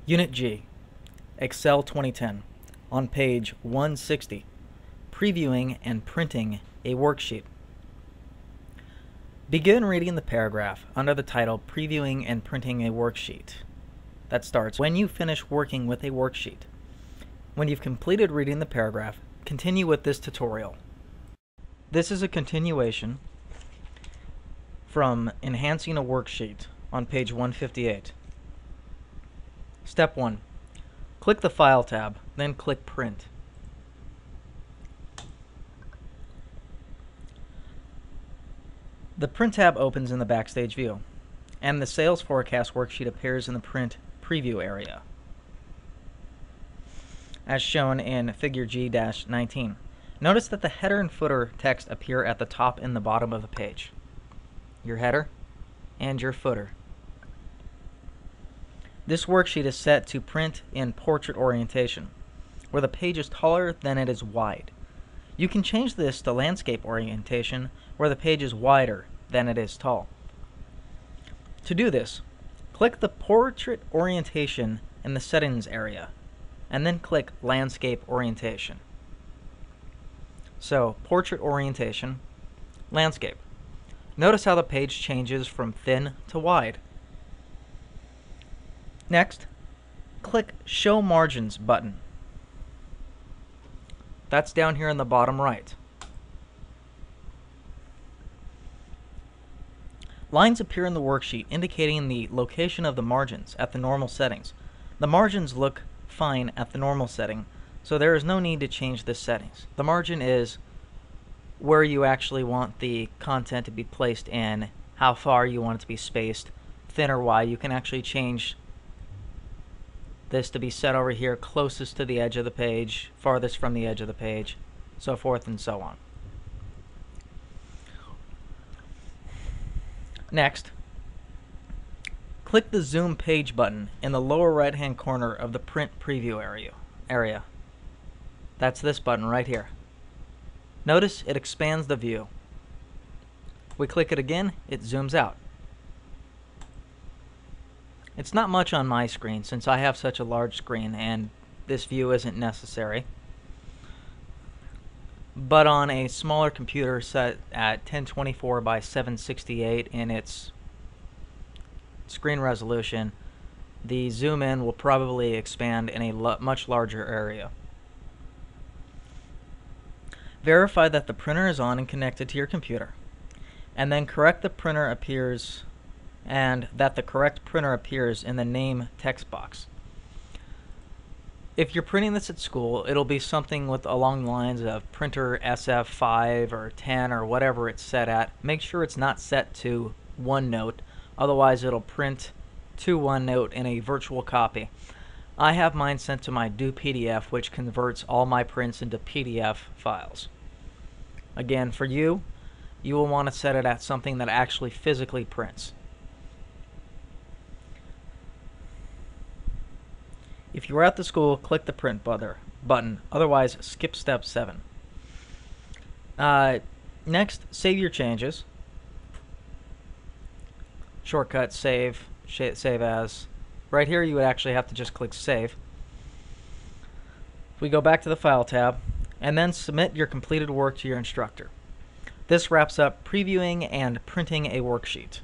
Unit G, Excel 2010, on page 160, previewing and printing a worksheet. Begin reading the paragraph under the title Previewing and Printing a Worksheet. That starts when you finish working with a worksheet. When you've completed reading the paragraph, continue with this tutorial. This is a continuation from Enhancing a Worksheet on page 158. Step 1. Click the File tab, then click Print. The Print tab opens in the Backstage view, and the Sales Forecast worksheet appears in the Print Preview area, as shown in Figure G-19. Notice that the header and footer text appear at the top and the bottom of the page. Your header and your footer. This worksheet is set to print in portrait orientation, where the page is taller than it is wide. You can change this to landscape orientation, where the page is wider than it is tall. To do this, click the portrait orientation in the settings area, and then click landscape orientation. So, portrait orientation, landscape. Notice how the page changes from thin to wide. Next, click Show Margins button. That's down here in the bottom right. Lines appear in the worksheet indicating the location of the margins at the normal settings. The margins look fine at the normal setting, so there is no need to change the settings. The margin is where you actually want the content to be placed in, how far you want it to be spaced, thin or wide. You can actually change this to be set over here closest to the edge of the page, farthest from the edge of the page, so forth and so on. Next, click the Zoom Page button in the lower right hand corner of the Print Preview area. That's this button right here. Notice it expands the view. We click it again, it zooms out. It's not much on my screen since I have such a large screen and this view isn't necessary. But on a smaller computer set at 1024 by 768 in its screen resolution, the zoom in will probably expand in a much larger area. Verify that the printer is on and connected to your computer, and then correct the printer appears and that the correct printer appears in the name text box. If you're printing this at school, it'll be something along the lines of printer SF5 or 10 or whatever it's set at. Make sure it's not set to OneNote, otherwise it'll print to OneNote in a virtual copy. I have mine sent to my DoPDF, which converts all my prints into PDF files. Again, for you, you will want to set it at something that actually physically prints. If you are at the school, click the Print button. Otherwise, skip step 7. Next, save your changes. Shortcut, save as. Right here, you would actually have to just click Save. We go back to the File tab, and then submit your completed work to your instructor. This wraps up previewing and printing a worksheet.